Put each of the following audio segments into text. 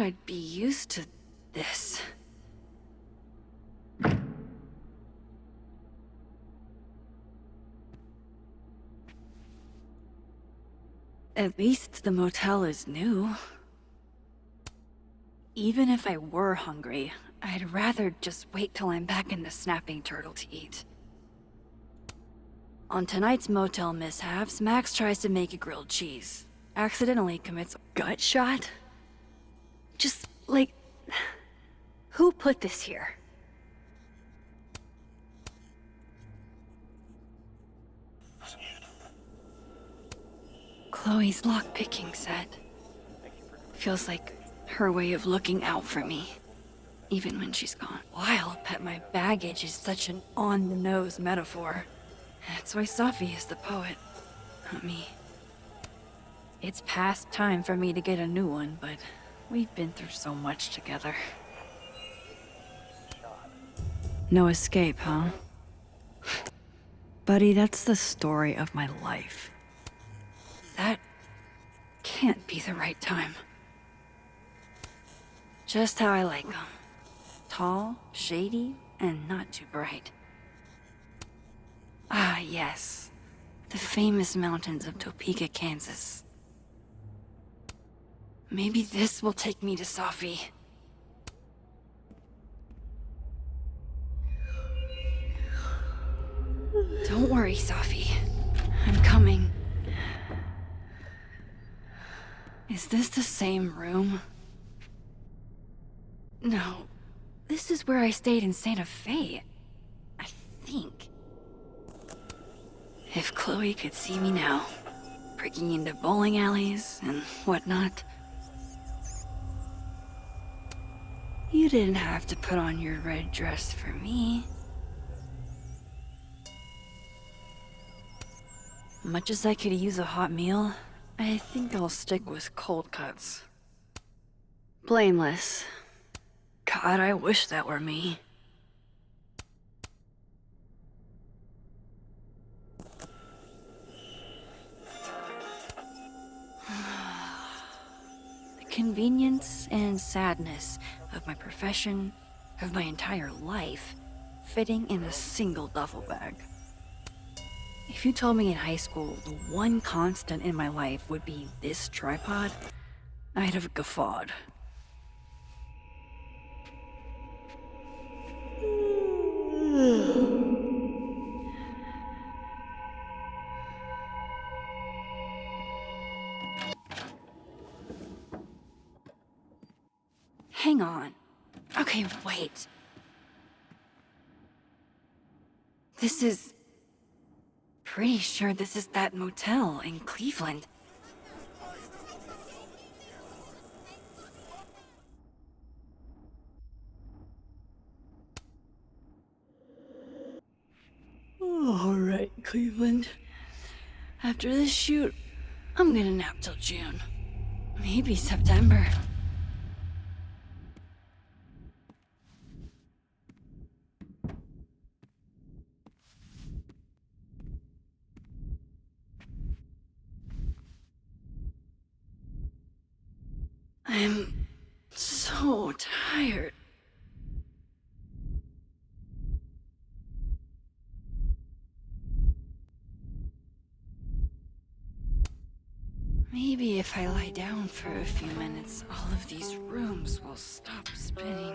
I'd be used to this. At least the motel is new. Even if I were hungry, I'd rather just wait till I'm back in the Snapping Turtle to eat. On tonight's motel mishaps, Max tries to make a grilled cheese. Accidentally commits a gut shot? Just, like... who put this here? Chloe's lockpicking set. Feels like her way of looking out for me, even when she's gone. Wild that my baggage is such an on-the-nose metaphor. That's why Sophie is the poet, not me. It's past time for me to get a new one, but we've been through so much together. No escape, huh? Buddy, that's the story of my life. That can't be the right time. Just how I like them. Tall, shady, and not too bright. Ah, yes. The famous mountains of Topeka, Kansas. Maybe this will take me to Sophie. Don't worry, Sophie. I'm coming. Is this the same room? No. This is where I stayed in Santa Fe. I think. If Chloe could see me now, breaking into bowling alleys and whatnot. You didn't have to put on your red dress for me. Much as I could use a hot meal, I think I'll stick with cold cuts. Blameless. God, I wish that were me. The convenience and sadness of my profession, of my entire life, fitting in a single duffel bag. If you told me in high school the one constant in my life would be this tripod, I'd have guffawed. Hang on. Okay, wait. This is... Pretty sure this is that motel in Cleveland. All right, Cleveland. After this shoot, I'm gonna nap till June. Maybe September. I'm so tired. Maybe if I lie down for a few minutes, all of these rooms will stop spinning.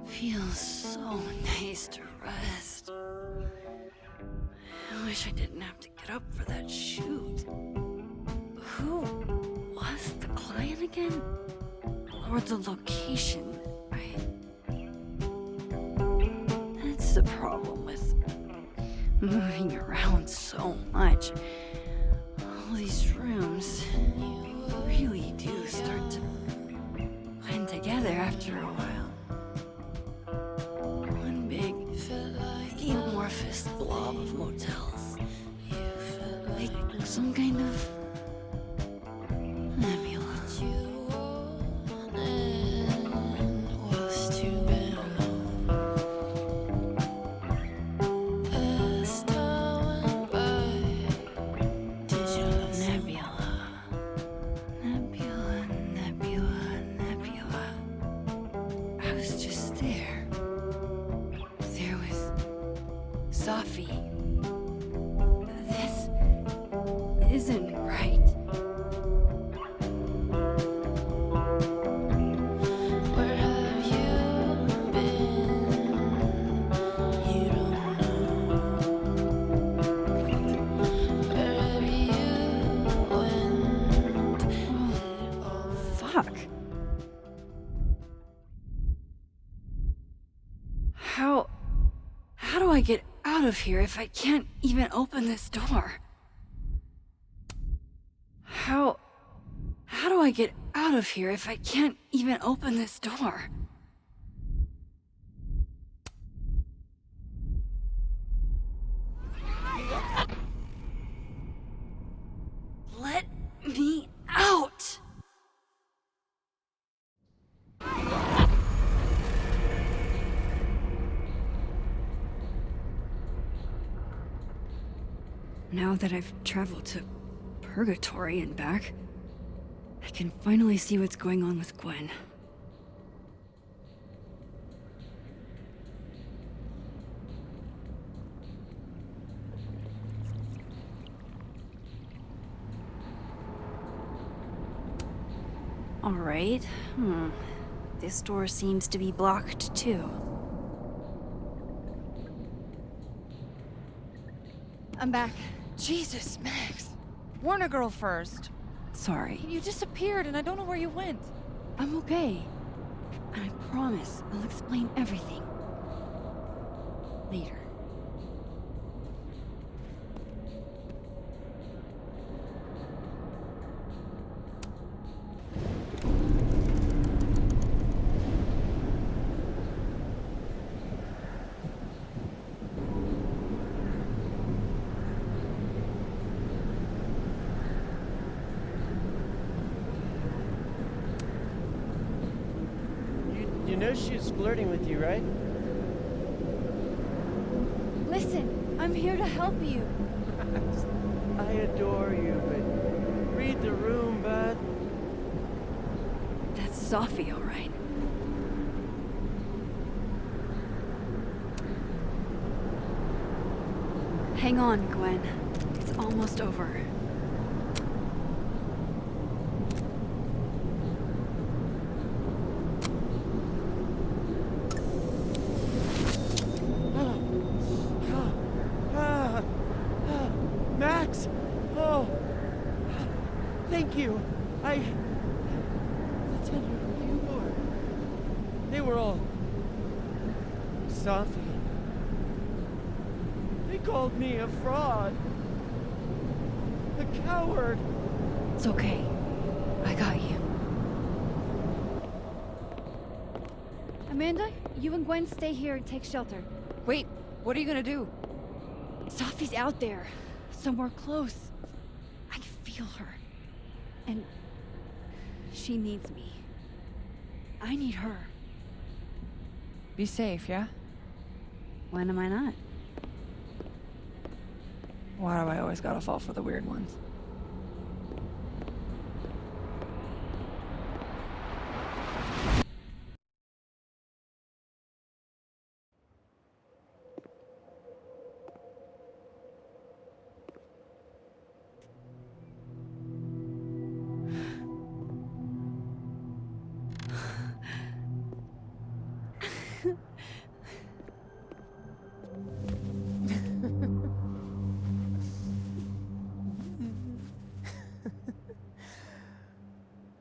Feels so nice to rest. I wish I didn't have to get up for that shoot. Who was the client again? Or the location? That's the problem with moving around so much. All these rooms really do start to blend together after a while. One big, amorphous blob of motels. Like some kind of nebula. Nebula. was just there. There was Sophie. This isn't right. Where have you been? You don't know. Where have you went? Oh, fuck. How do I get out of here if I can't even open this door? How do I get out of here if I can't even open this door? Let me out! Now that I've traveled to Purgatory and back, I can finally see what's going on with Gwen. All right. This door seems to be blocked too. I'm back. Jesus, Max. Warn a girl first. Sorry. You disappeared and I don't know where you went. I'm okay. And I promise I'll explain everything later. You know she's flirting with you, right? Listen, I'm here to help you. I adore you, but read the room, bud. That's Sophie, all right. Hang on, Gwen. It's almost over. Max! Oh! Thank you! I'll tell you who you are. They were all... Sophie. They called me a fraud. A coward. It's okay. I got you. Amanda, you and Gwen stay here and take shelter. Wait, what are you gonna do? Sophie's out there. Somewhere close. I can feel her. And she needs me. I need her. Be safe, yeah? When am I not? Why do I always gotta fall for the weird ones?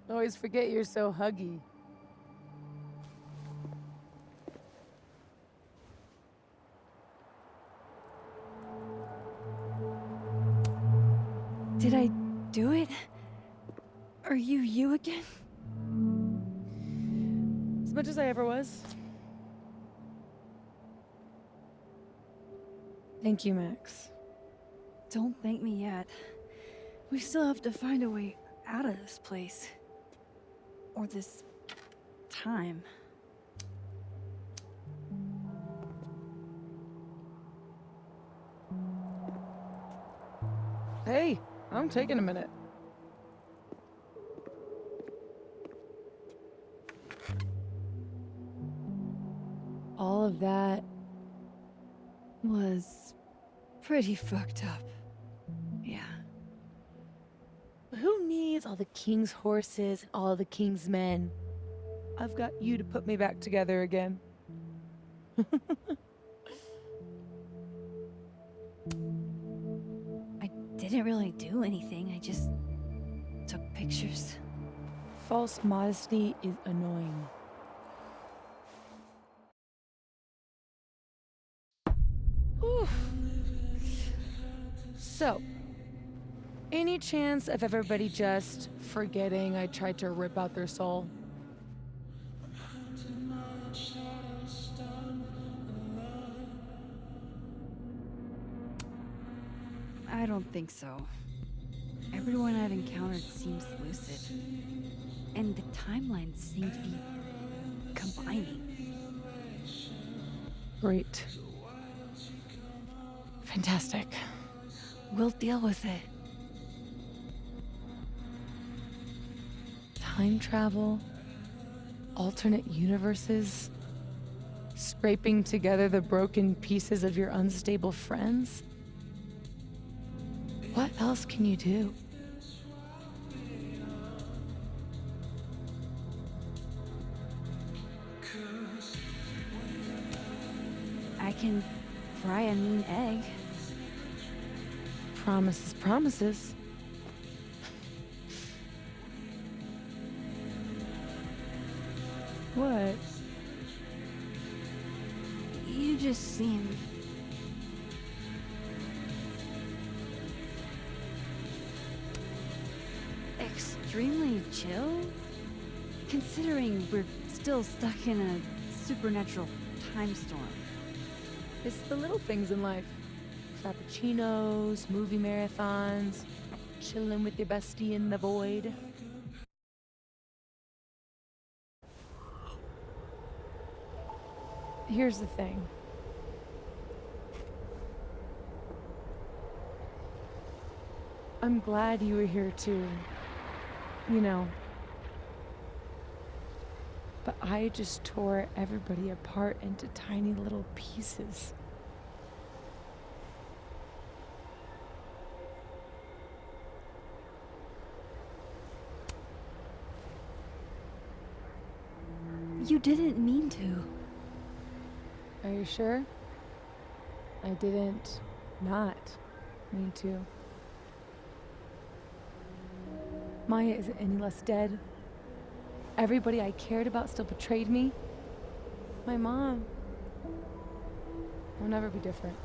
Always forget you're so huggy. Did I do it? Are you again? As much as I ever was. Thank you, Max. Don't thank me yet. We still have to find a way out of this place. Or this time. Hey, I'm taking a minute. all of that. Was pretty fucked up. Yeah. Who needs all the king's horses and all the king's men? I've got you to put me back together again. I didn't really do anything. I just took pictures. False modesty is annoying. Oof. So, any chance of everybody just forgetting I tried to rip out their soul? I don't think so. Everyone I've encountered seems lucid. And the timelines seem to be combining. Great. Fantastic. We'll deal with it. Time travel, alternate universes, scraping together the broken pieces of your unstable friends. What else can you do? I can fry a mean egg. Promises, promises. What? You just seem... extremely chill? Considering we're still stuck in a supernatural time storm. It's the little things in life. Frappuccinos, movie marathons, chilling with your bestie in the void. Here's the thing. I'm glad you were here too. You know. But I just tore everybody apart into tiny little pieces. You didn't mean to. Are you sure? I didn't not mean to. Maya isn't any less dead. Everybody I cared about still betrayed me. My mom will never be different.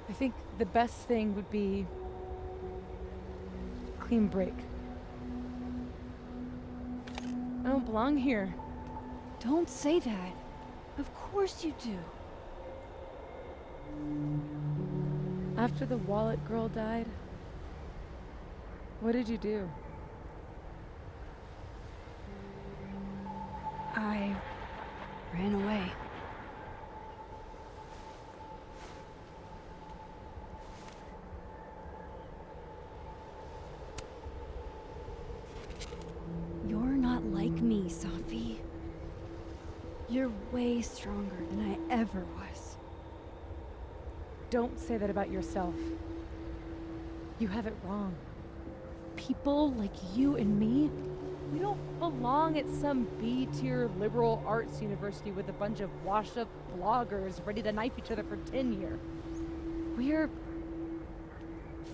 I think the best thing would be a clean break. I don't belong here. Don't say that. Of course you do. After the wallet girl died, what did you do? I ran away. You're not like me, Safi. You're way stronger than I ever was. Don't say that about yourself. You have it wrong. People like you and me, we don't belong at some B-tier liberal arts university with a bunch of washed-up bloggers ready to knife each other for tenure. We're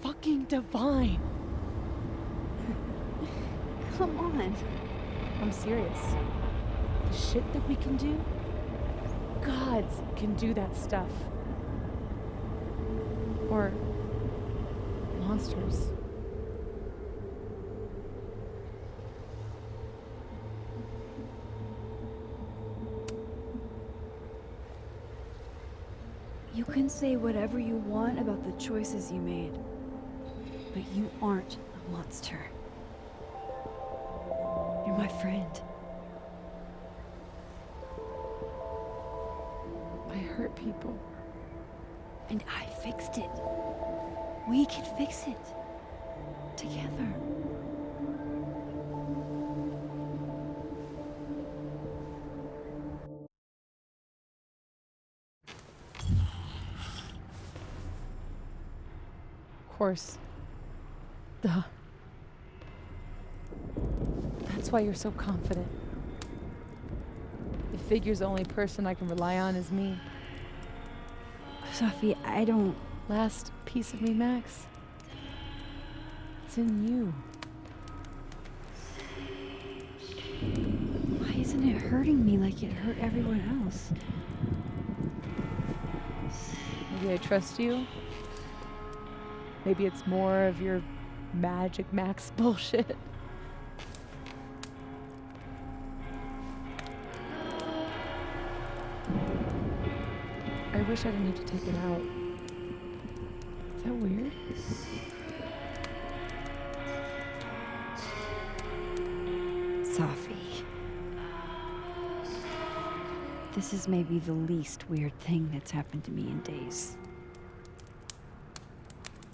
fucking divine. Come on. I'm serious. The shit that we can do, gods can do that stuff. Or monsters. You can say whatever you want about the choices you made, but you aren't a monster. You're my friend. I hurt people. And I fixed it. We can fix it. Together. course. Duh. That's why you're so confident. It figures the only person I can rely on is me. Sophie, I don't... Last piece of me, Max. It's in you. Why isn't it hurting me like it hurt everyone else? Maybe I trust you. Maybe it's more of your Magic Max bullshit. I wish I didn't have to take it out. Is that weird? Sophie. This is maybe the least weird thing that's happened to me in days.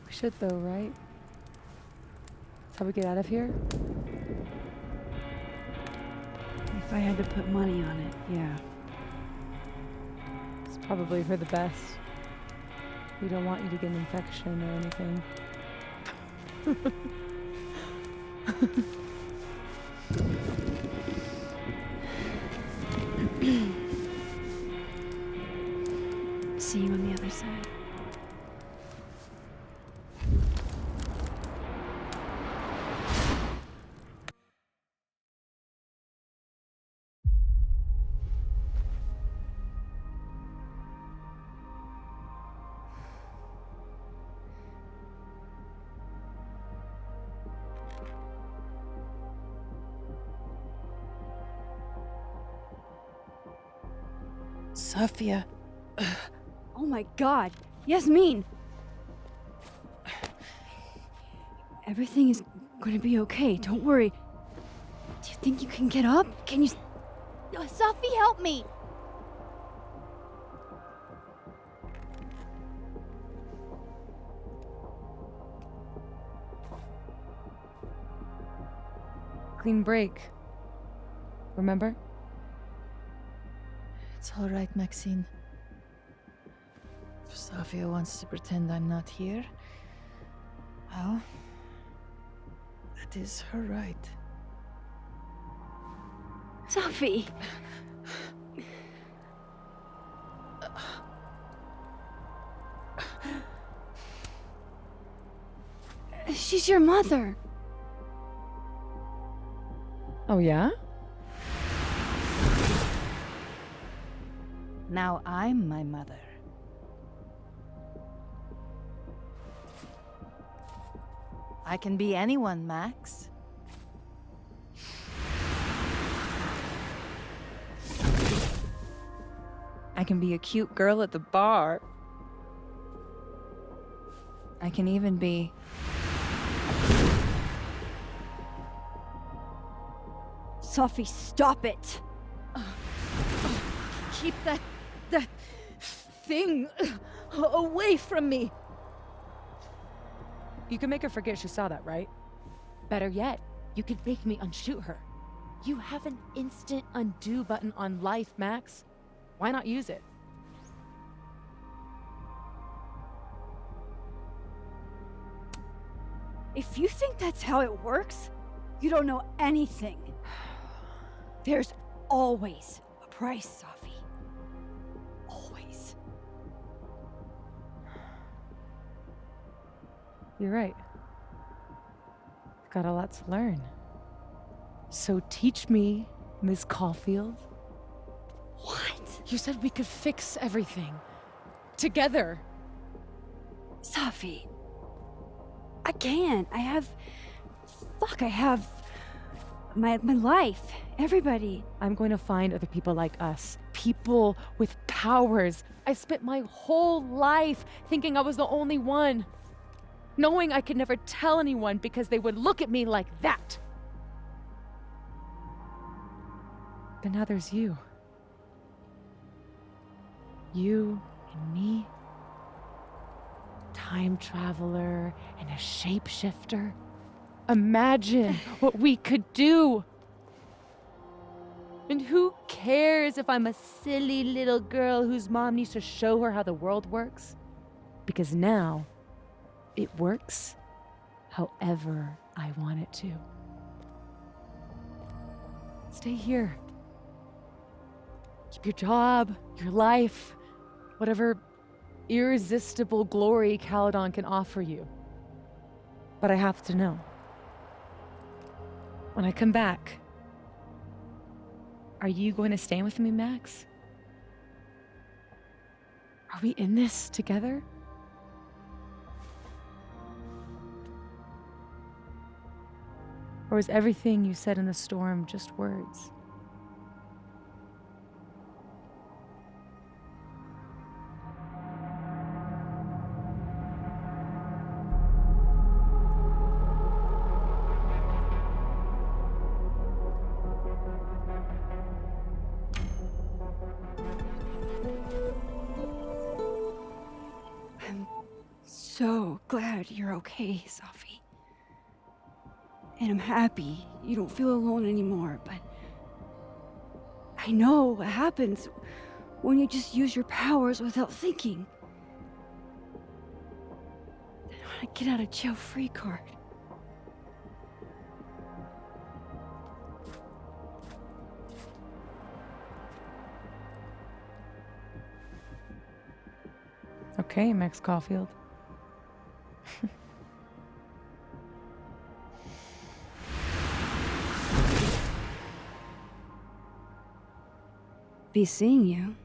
We should though, right? That's how we get out of here? If I had to put money on it, yeah. It's probably for the best. We don't want you to get an infection or anything. See you on the other side. Sophia. Oh my god! Yasmin! Everything is gonna be okay, don't worry. Do you think you can get up? Can you... Sophie, help me! Clean break. Remember? It's all right, Maxine. If Sophia wants to pretend I'm not here, well, that is her right. Sophie! She's your mother. Oh yeah? Now I'm my mother. I can be anyone, Max. I can be a cute girl at the bar. I can even be... Sophie, stop it! Keep that thing away from me. You can make her forget she saw that, right? Better yet, you could make me unshoot her. You have an instant undo button on life, Max. Why not use it? If you think that's how it works, you don't know anything. There's always a price, Sophie. Always. You're right. I've got a lot to learn. So teach me, Miss Caulfield. What? You said we could fix everything. Together. Sophie. I can. I have my life. Everybody. I'm going to find other people like us. People with powers. I spent my whole life thinking I was the only one. Knowing I could never tell anyone because they would look at me like that. But now there's you. You and me. Time traveler and a shapeshifter. Imagine what we could do. And who cares if I'm a silly little girl whose mom needs to show her how the world works? Because now, it works however I want it to. Stay here. Keep your job, your life, whatever irresistible glory Caledon can offer you. But I have to know. When I come back, are you going to stay with me, Max? Are we in this together? Or is everything you said in the storm just words? I'm so glad you're okay, Safi. And I'm happy you don't feel alone anymore, but I know what happens when you just use your powers without thinking. I want to get out of jail free card. Okay, Max Caulfield. Be seeing you.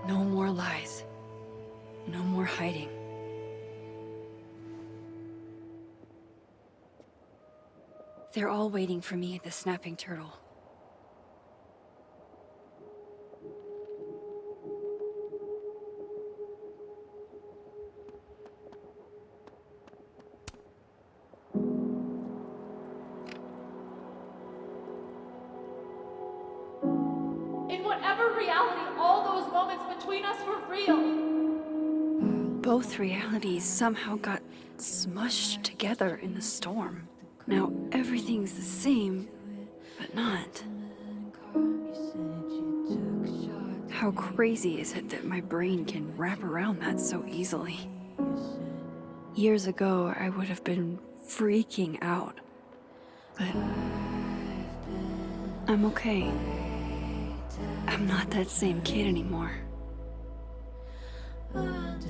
No more lies. No more hiding. They're all waiting for me at the Snapping Turtle. In whatever reality, all those moments between us were real. Both realities somehow got smushed together in the storm. Now everything's the same, but not. How crazy is it that my brain can wrap around that so easily? Years ago, I would have been freaking out. But I'm okay. I'm not that same kid anymore.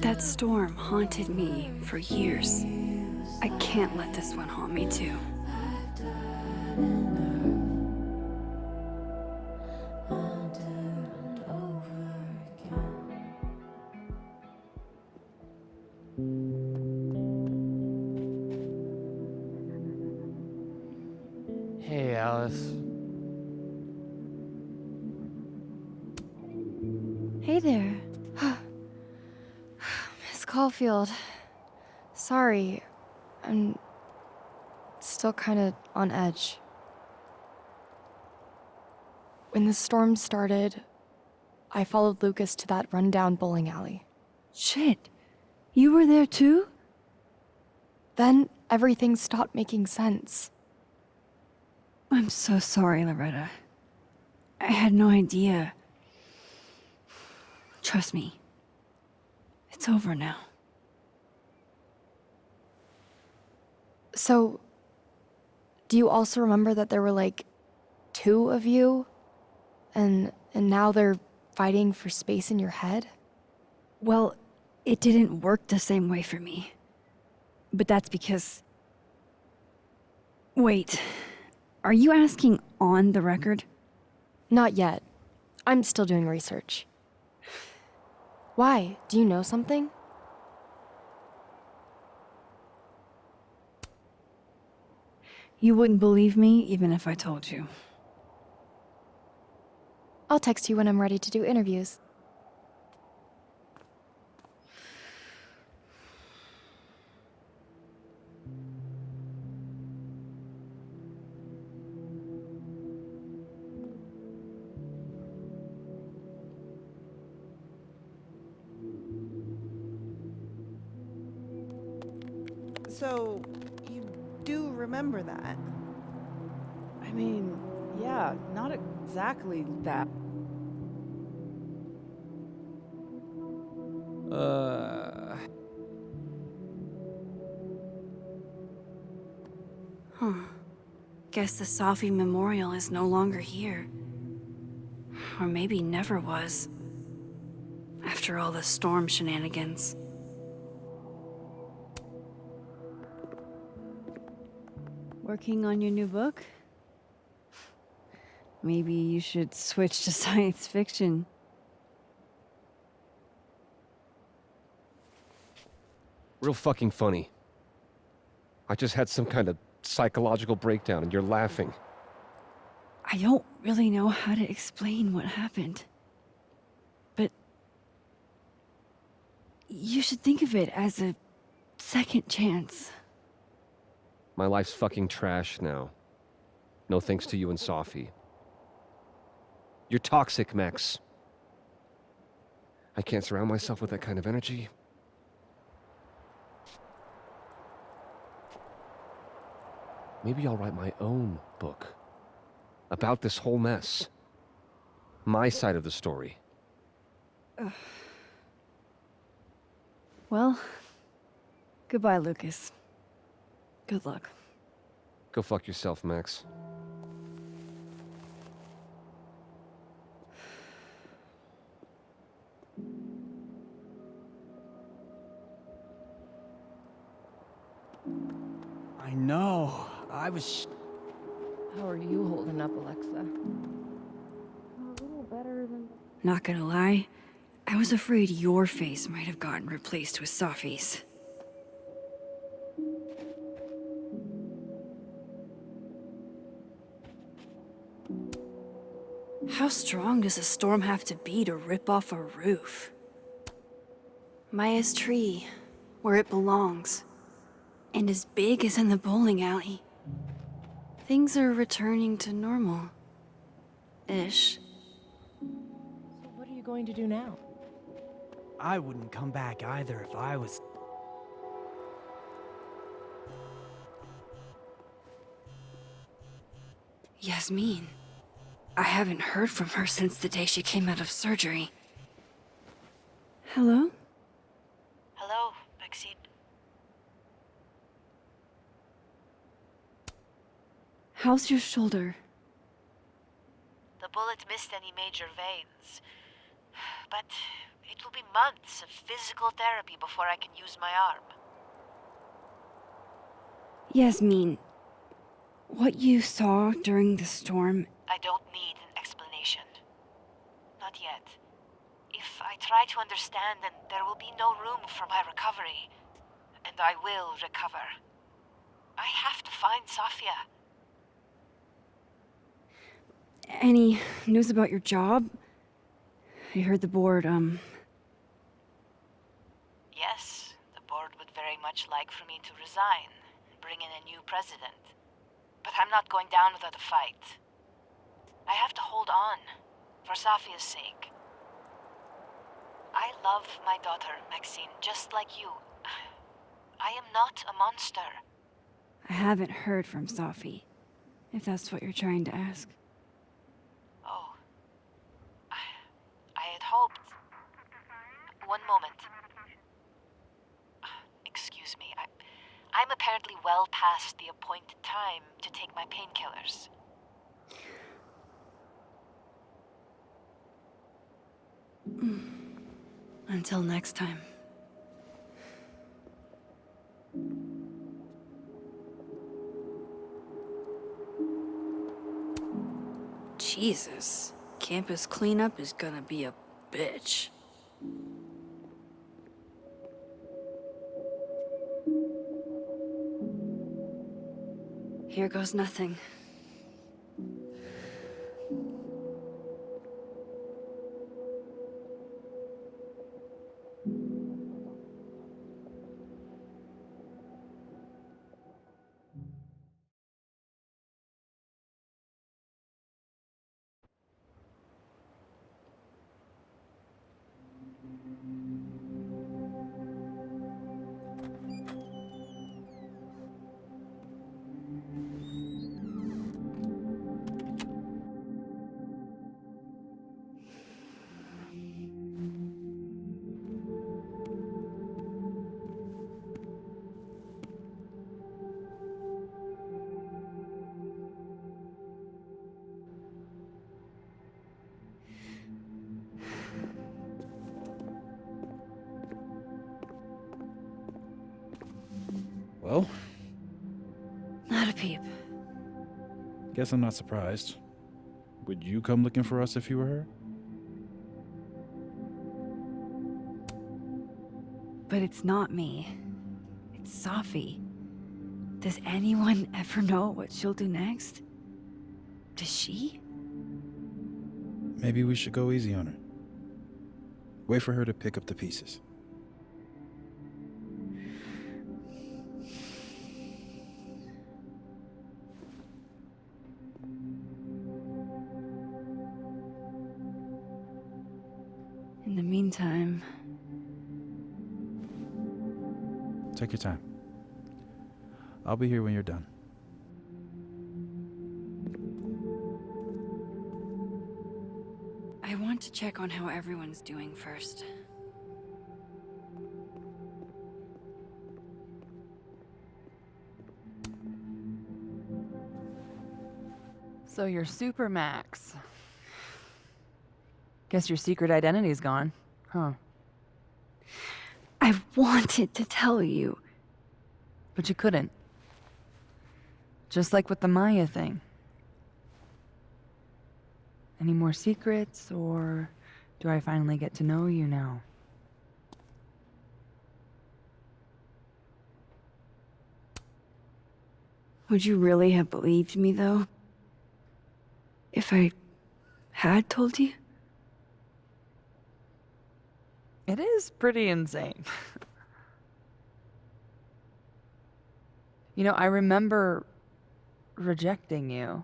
That storm haunted me for years. I can't let this one haunt me too. Hey, Alice. us. Hey there. Miss Caulfield. Sorry. I'm still kind of on edge. When the storm started, I followed Lucas to that rundown bowling alley. Shit. You were there too? Then everything stopped making sense. I'm so sorry, Loretta. I had no idea. Trust me. It's over now. So, do you also remember that there were like 2 of you? And now they're fighting for space in your head? Well, it didn't work the same way for me. But that's because... Wait, are you asking on the record? Not yet. I'm still doing research. Why? Do you know something? You wouldn't believe me even if I told you. I'll text you when I'm ready to do interviews. So, you do remember that? I mean, yeah, not exactly that. Huh. Guess the Safi Memorial is no longer here. Or maybe never was. After all the storm shenanigans. Working on your new book? Maybe you should switch to science fiction. Real fucking funny. I just had some kind of psychological breakdown and you're laughing. I don't really know how to explain what happened. But... you should think of it as a second chance. My life's fucking trash now. No thanks to you and Safi. You're toxic, Max. I can't surround myself with that kind of energy. Maybe I'll write my own book. About this whole mess. My side of the story. Well, goodbye, Lucas. Good luck. Go fuck yourself, Max. I know. I was. How are you holding up, Alexa? Not gonna lie, I was afraid your face might have gotten replaced with Safi's. How strong does a storm have to be to rip off a roof? Maya's tree, where it belongs, and as big as in the bowling alley. Things are returning to normal. Ish. So what are you going to do now? I wouldn't come back either if I was. Yasmin. I haven't heard from her since the day she came out of surgery. Hello? Hello, Maxine. How's your shoulder? The bullet missed any major veins. But it will be months of physical therapy before I can use my arm. Yasmin, what you saw during the storm... I don't need an explanation. Not yet. If I try to understand, then there will be no room for my recovery. And I will recover. I have to find Safia. Any news about your job? I heard the board, Yes, the board would very much like for me to resign, bring in a new president. But I'm not going down without a fight. I have to hold on, for Safia's sake. I love my daughter, Maxine, just like you. I am not a monster. I haven't heard from Safi, if that's what you're trying to ask. Oh, I had hoped. One moment. Excuse me, I'm apparently well past the appointed time to take my painkillers. Until next time. Jesus. Campus cleanup is gonna be a bitch. Here goes nothing. Well, Not a peep. guess I'm not surprised. Would you come looking for us if you were her? But it's not me. It's Safi. Does anyone ever know what she'll do next? Does she? Maybe we should go easy on her. Wait for her to pick up the pieces. In the meantime, Take your time. I'll be here when you're done. I want to check on how everyone's doing first. So you're Super Max. Guess your secret identity's gone, huh? I wanted to tell you. But you couldn't. Just like with the Maya thing. Any more secrets, or do I finally get to know you now? Would you really have believed me, though? If I had told you? It is pretty insane. You know, I remember rejecting you.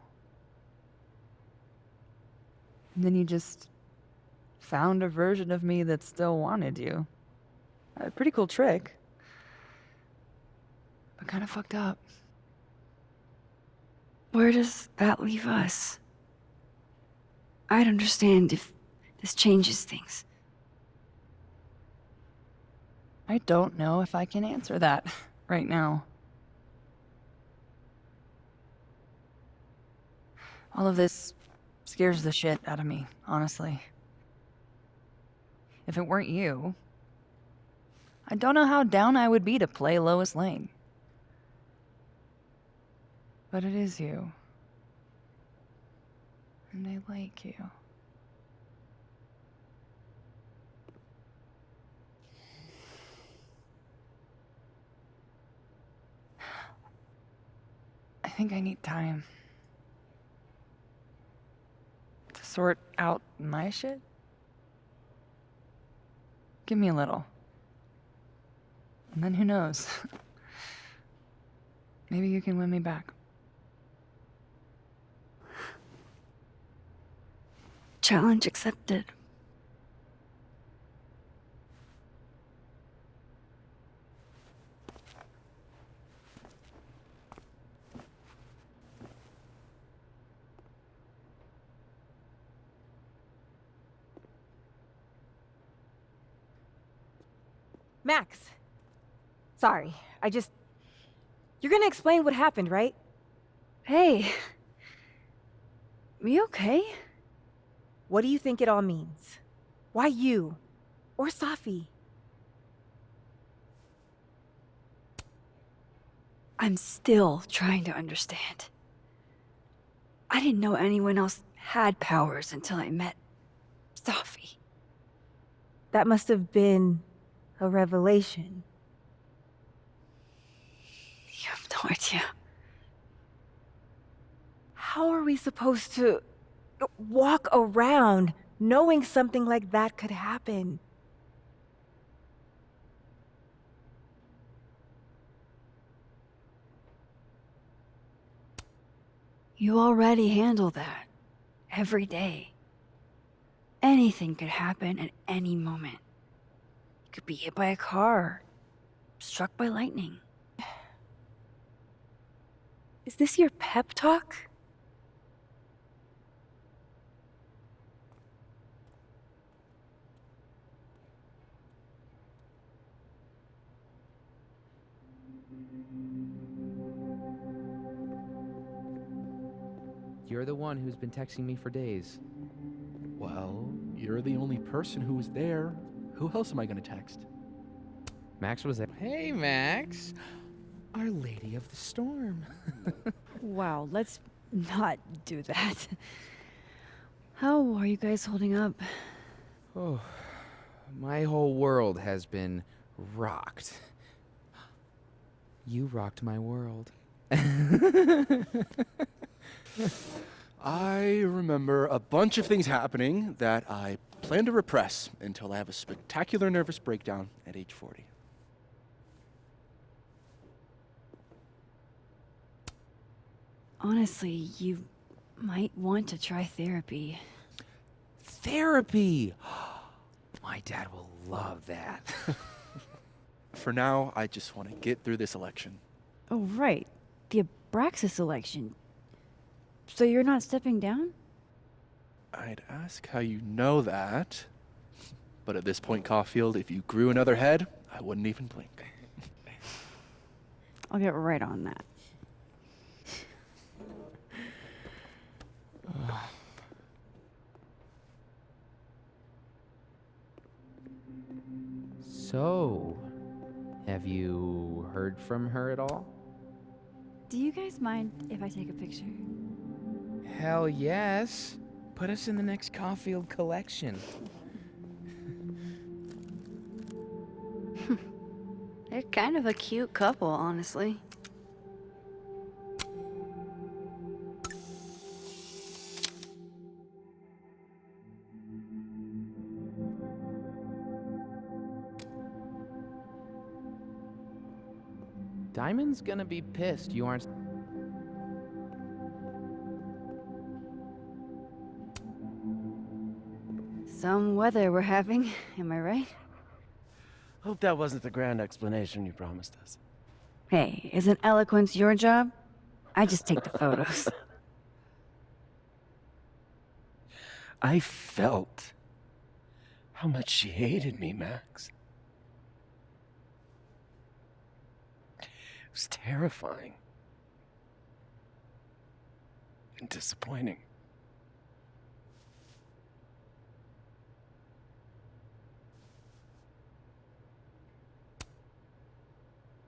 And then you just found a version of me that still wanted you. A pretty cool trick. But kind of fucked up. Where does that leave us? I'd understand if this changes things. I don't know if I can answer that right now. All of this scares the shit out of me, honestly. If it weren't you, I don't know how down I would be to play Lois Lane. But it is you. And I like you. I think I need time. sort out my shit? Give me a little. And then who knows? Maybe you can win me back. Challenge accepted. Max. Sorry, You're gonna explain what happened, right? Hey. You okay? What do you think it all means? Why you? Or Safi? I'm still trying to understand. I didn't know anyone else had powers until I met Safi. That must have been a revelation. You have no idea. How are we supposed to walk around knowing something like that could happen? You already handle that. Every day. Anything could happen at any moment. You could be hit by a car. Struck by lightning. Is this your pep talk? You're the one who's been texting me for days. Well, you're the only person who was there. Who else am I gonna text? Max was there. Hey, Max. Our Lady of the Storm. Wow, let's not do that. How are you guys holding up? Oh, my whole world has been rocked. You rocked my world. I remember a bunch of things happening that I plan to repress until I have a spectacular nervous breakdown at age 40. Honestly, you might want to try therapy. Therapy! My dad will love that. For now, I just want to get through this election. Oh, right. The Abraxas election. So you're not stepping down? I'd ask how you know that. But at this point, Caulfield, if you grew another head, I wouldn't even blink. I'll get right on that. So, have you heard from her at all? Do you guys mind if I take a picture? Hell yes. Put us in the next Caulfield collection. They're kind of a cute couple, honestly. Diamond's gonna be pissed you aren't... Some weather we're having, am I right? Hope that wasn't the grand explanation you promised us. Hey, isn't eloquence your job? I just take the photos. I felt how much she hated me, Max. It was terrifying. And disappointing.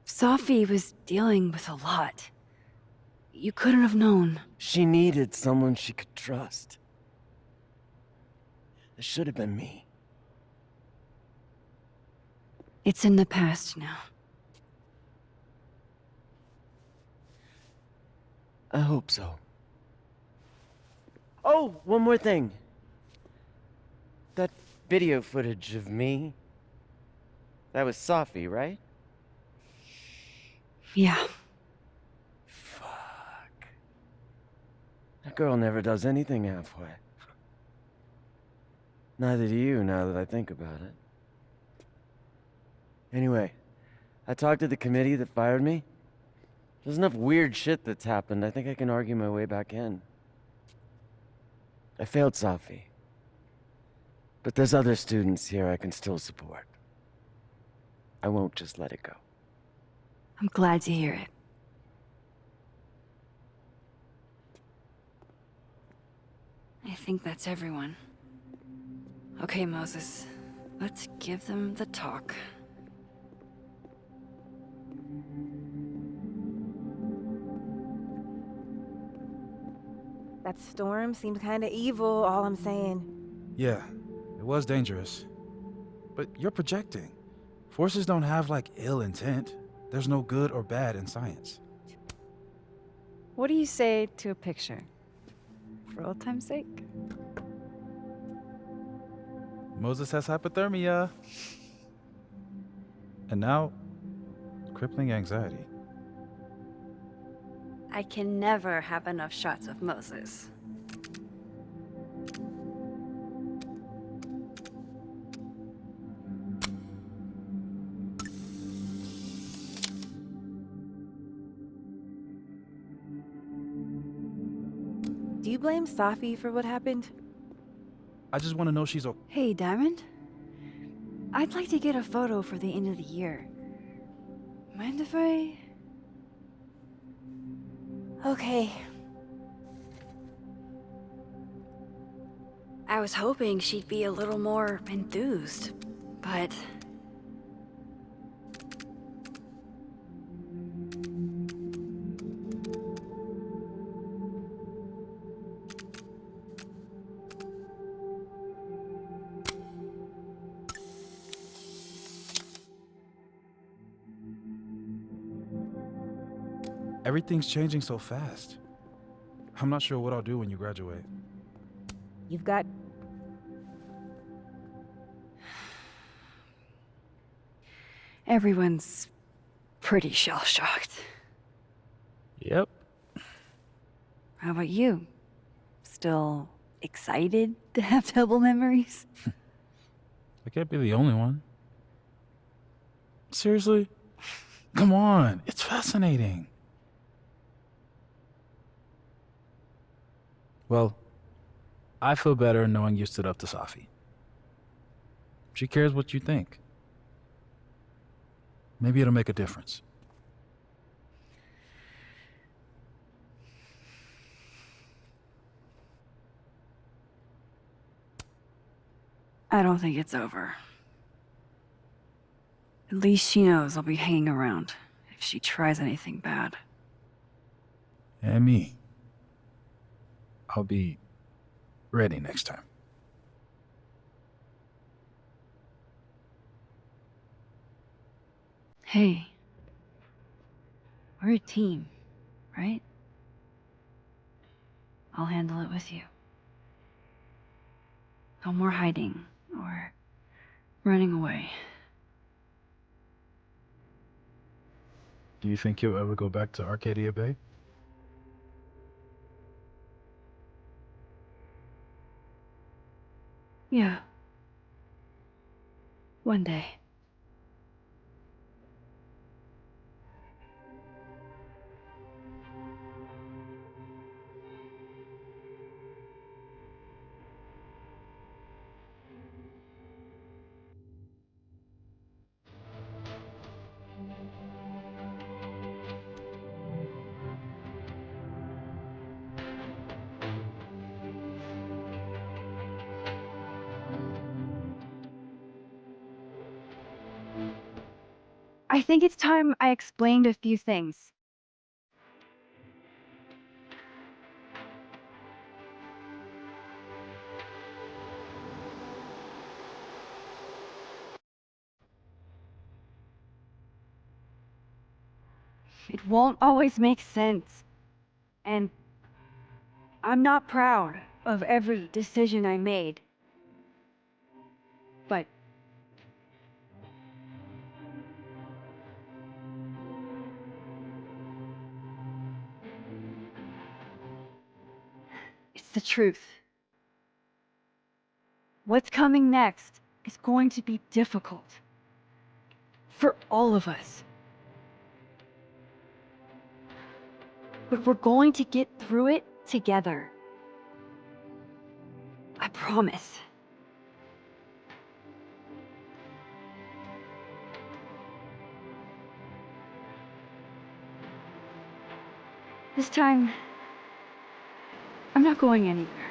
Safi was dealing with a lot. You couldn't have known. She needed someone she could trust. It should have been me. It's in the past now. I hope so. Oh, one more thing. That video footage of me, that was Safi, right? Yeah. Fuck. That girl never does anything halfway. Neither do you, now that I think about it. Anyway, I talked to the committee that fired me. There's enough weird shit that's happened. I think I can argue my way back in. I failed Safi. But there's other students here I can still support. I won't just let it go. I'm glad to hear it. I think that's everyone. Okay, Moses. Let's give them the talk. That storm seemed kinda evil, all I'm saying. Yeah, it was dangerous. But you're projecting. Forces don't have, like, ill intent. There's no good or bad in science. What do you say to a picture? For old time's sake? Moses has hypothermia. And now, crippling anxiety. I can never have enough shots of Moses. Do you blame Safi for what happened? I just want to know she's okay. Hey, Diamond? I'd like to get a photo for the end of the year. Mind if I... Okay. I was hoping she'd be a little more enthused, but... Everything's changing so fast. I'm not sure what I'll do when you graduate. You've got... Everyone's pretty shell-shocked. Yep. How about you? Still excited to have double memories? I can't be the only one. Seriously? Come on, it's fascinating. Well, I feel better knowing you stood up to Safi. She cares what you think. Maybe it'll make a difference. I don't think it's over. At least she knows I'll be hanging around if she tries anything bad. And me. I'll be ready next time. Hey. We're a team, right? I'll handle it with you. No more hiding or running away. Do you think you'll ever go back to Arcadia Bay? Yeah. One day. I think it's time I explained a few things. It won't always make sense. And I'm not proud of every decision I made. the truth. What's coming next is going to be difficult. For all of us. But we're going to get through it together. I promise. This time, I'm not going anywhere.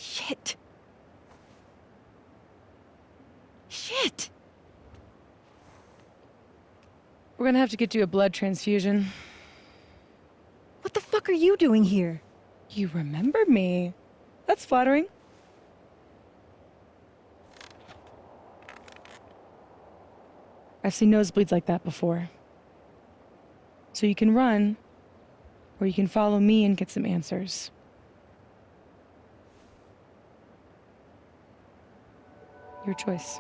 Shit. Shit. We're gonna have to get you a blood transfusion. What the fuck are you doing here? You remember me. That's flattering. I've seen nosebleeds like that before. So you can run, or you can follow me and get some answers. Your choice.